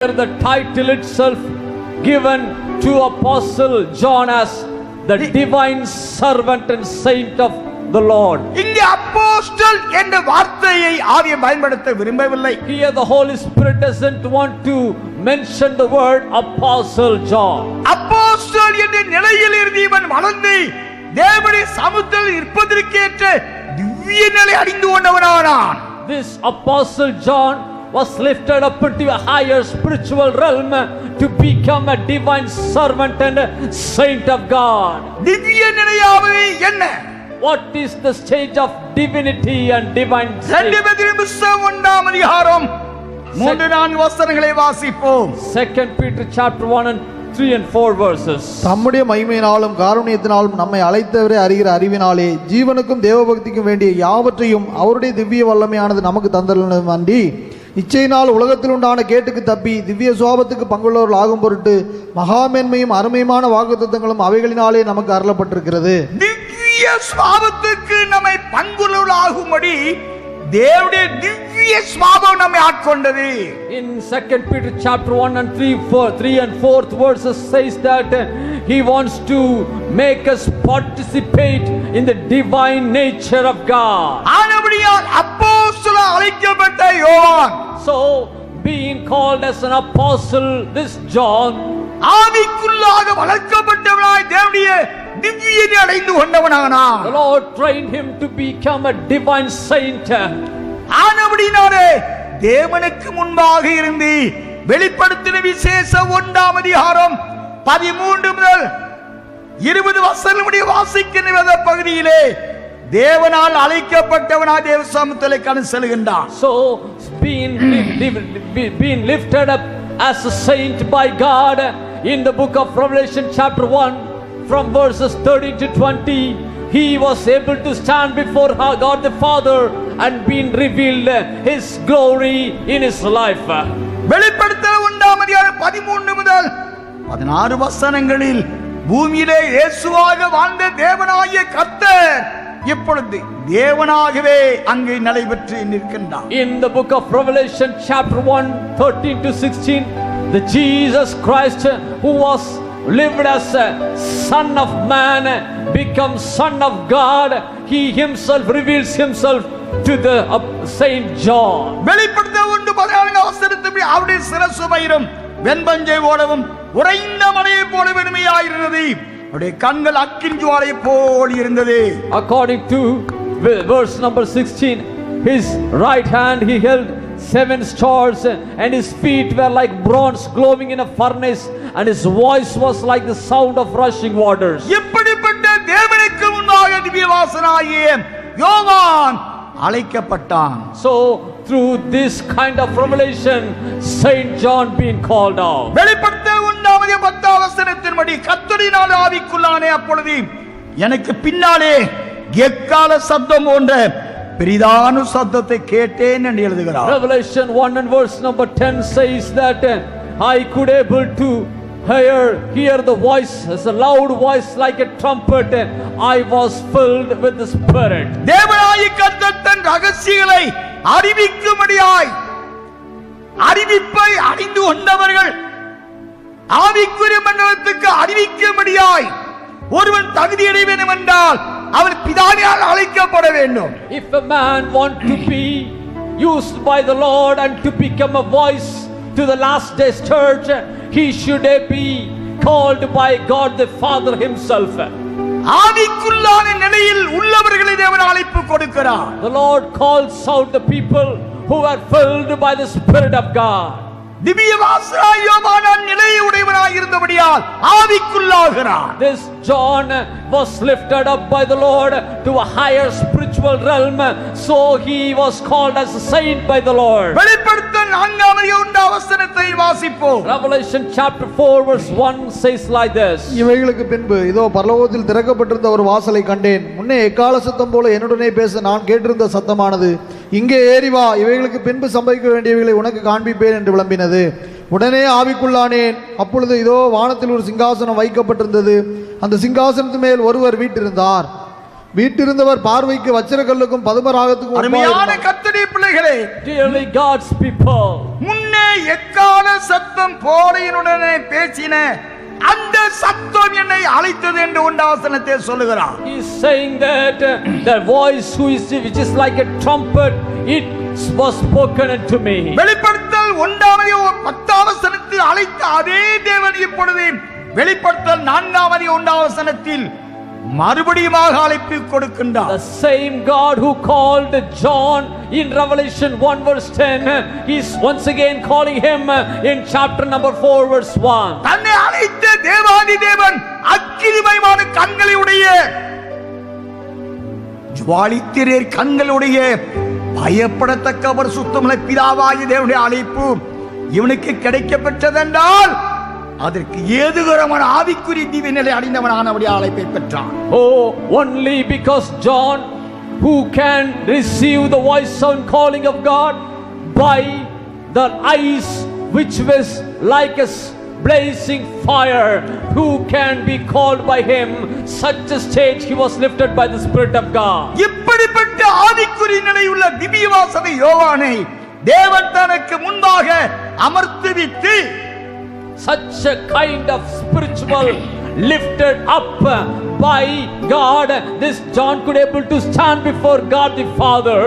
The title itself given to Apostle John as the divine servant and saint of the Lord. இங்கே apostle என்ற வார்த்தையை ஆவியானவர் பயன்படுத்த விரும்பவில்லை. Here the Holy Spirit doesn't want to mention the word Apostle John. Apostle என்ற நிலையில் இருந்து இவன் வளர்ந்து தேவனுடைய சமூகத்தில் இருப்பதற்கேற்ற திவ்ய நிலை அடைந்து கொண்டவனானான். This Apostle John was lifted up into a higher spiritual realm to become a divine servant and a saint of God. திவ்ய நிலையாவது என்ன? What is the stage of divinity and divine state? 2 பேதுரு புத்தகம் 1ஆம் அதிகாரம் 3-4 வசனங்களை வாசிப்போம். 2 Peter chapter 1 and 3 and 4 verses. தம்முடைய மகிமையினாலும் காருண்யத்தினாலும் நம்மை அழைத்தவரை அறிகிற அறிவினாலே ஜீவனுக்கும் தேவபக்திக்கும் வேண்டிய யாவற்றையும் அவருடைய திவ்ய வல்லமையானது நமக்கு தந்தருளும் அன்றி இச்சையினால் உலகத்தில் உண்டான கேட்டுக்கு தப்பி திவ்ய சுவாபத்துக்கு பங்குள்ளவர்கள் ஆகும் பொருட்டு மகாமேன்மையும் அருமையுமான வாக்குத்தத்தங்களும் அவைகளினாலே நமக்கு அருளப்பட்டிருக்கிறது. திவ்ய சுவாபத்துக்கு நம்மை பங்குள்ளவர்கள் ஆகும்படி தேவனுடைய திவ்ய சுவாபம் நம்மை ஆட்கொண்டது. In 2 Peter chapter 1 and 3 and 4th verses says that he wants to make us participate in the divine nature of God. ஆனபடியால் அப்போஸ்தலனாக அழைக்கப்பட்ட யோவான், So being called as an apostle, this John, ஆவிக்குள்ளாக வளர்க்கப்பட்டவனாய் தேவனுடைய திவ்ய நிலை அடைந்து கொண்டவனானான். the Lord trained him to become a divine saint. ஆனபடினாலே தேவனுக்கு முன்பாக இருந்து வெளிப்படுத்தின விசேஷ 1ஆம் அதிகாரம் 13 முதல் 20 வசனம் முடிய வாசிக்கின்ற வேத பகுதியிலே தேவனால் அழைக்கப்பட்டவனாய் தேவ சமூகத்திலே கடந்து செல்கின்றான். So being lifted up as a saint by God in the book of Revelation chapter 1 from verses 13 to 20, he was able to stand before God the Father and being revealed his glory in his life. வெளிப்படுத்தல் 1ஆம் அதிகாரம் 13 முதல் 16 வசனங்களில் பூமியிலே இயேசுவாக வாழ்ந்த தேவனாகிய கர்த்தர் இப்பொழுது தேவனாகவே அங்கே நடைபெற்று நிற்கின்றார். In the book of Revelation chapter 1 13 to 16, the Jesus Christ who was lived as a son of man becomes son of God. He himself reveals himself to the Saint John. வெளிப்படுத்தல் 1:14 வசனத்தில் அவருடைய சிரசு மயிரும் வெண்பஞ்சை போலவும் உறைந்த மலையை போல வெண்மையாயிருந்தது, அவருடைய கண்கள் அக்கினி ஜுவாலை போல் இருந்தது. According to verse number 16, his right hand he held 7 stars and his feet were like bronze glowing in a furnace and his voice was like the sound of rushing waters. இப்படிப்பட்ட தேவனுக்கு முன்பாக திவ்யவாசனாகிய யோவான் அழைக்கப்பட்டான். So through this kind of revelation, Saint John being called out. வெளிப்படுத்தல் 1ஆம் 10 வசனத்தின்படி கர்த்தரினால் ஆவிக்குள்ளானே, அப்பொழுது எனக்கு பின்னாலே எக்கால சத்தம் போன்ற பெரிதான சத்தத்தை கேட்டேன் என்று எழுதுகிறார். Revelation 1 and verse number 10 says that I could able to hear the voice as a loud voice like a trumpet. I was filled with the Spirit. தேவனாகிய கர்த்தர் தன் ரகசியங்களை அறிவிக்கும்படியாய் அறிவிப்பை அறிந்து கொண்டவர்கள் ஆவிக்குரிய மண்டலத்துக்கு அறிவிக்கும்படியாய் ஒருவன் தகுதியடைய வேண்டும் என்றால் அவன் பிதாவினால் அழைக்கப்பட வேண்டும். If a man want to be used by the Lord and to become a voice to the last days church, he should be called by God the Father himself. ஆவிக்குள்ளான நிலையில் உள்ளவர்களை தேவன் அழைப்பு கொடுக்கிறார். The Lord calls out the people who are filled by the Spirit of God. திவ்யவாசனாகிய யோவான் நிலையை உடையவனாய் இருந்தபடியால் ஆவிக்குள்ளாகிறான். This John was lifted up by the Lord to a higher spiritual realm, so he was called as a saint by the Lord. வெளிப்படுத்தல் 4ஆம் 1 வசனத்தை வாசிப்போம். Revelation chapter 4 verse 1 says like this. இவைகளுக்கு பின்பு இதோ பரலோகத்தில் திறக்கப்பட்டிருந்த ஒரு வாசலை கண்டேன். முன்னே எக்கால சத்தம் போல என்னுடனே பேச நான் கேட்டிருந்த சத்தமானது, இங்கே ஏறி வா, இவைகளுக்கு பின்பு சம்பவிக்க வேண்டியவைகளை உனக்கு காண்பிப்பேன் என்று விளம்பினது. உடனே ஆவிக்குள்ளானேன். அப்பொழுது இதோ வானத்தில் ஒரு சிங்காசனம் வைக்கப்பட்டிருந்தது. அந்த சிங்காசனத்து மேல் ஒருவர் வீற்றிருந்தார். வீட்டிருந்தவர் பார்வைக்கு வச்சிரக்கல்லுக்கும் பதுமராகத்துக்கும் அருமையான கர்த்தருடைய பிள்ளைகளே, Dearly God's people, முன்னே எக்கால சத்தம் போரையினுடனே பேசின அந்த சத்தம் என்னை அழைத்தது என்று ஒன்றாவசனத்தை சொல்லுகிறார். he is saying that the voice which is like a trumpet, it was spoken unto me. வெளிப்படுத்தல் 1:10 அழைத்த அதே தேவன் இப்பொழுது வெளிப்படுத்தல் 4:1 மறுபடியுமாக அழைப்பு கொடுக்கின்றார். The same God who called John in Revelation 1:10 is once again calling him in chapter number 4:1. தன்னை அழைத்த தேவாதி தேவன் அக்கினிமயமான கண்களுடைய ஜுவாலித்திரர் கண்களுடைய பயப்படத்தக்க ஒரு சுத்தமுள்ள பிதாவாகிய தேவனுடைய அழைப்பு இவனுக்கு கிடைக்கப்பெற்றதென்றால் அதற்கு ஏதுகரமான ஆவிக்குரிய தீவிர நிலை அடைந்தவனானவருடைய அழைப்பை பெற்றான். Oh, only because John, who can receive the voice sound calling of God by the eyes which was like a blazing fire, who can be called by him, such a stage he was lifted by the Spirit of God. இப்படிப்பட்ட ஆவிக்குரிய நிலையுள்ள திவ்யவாசனை யோவானை தேவன் தனக்கு முன்பாக அமர்த்தி வைத்து Such a kind of spiritual lifted up by God, this John could able to stand before God the Father.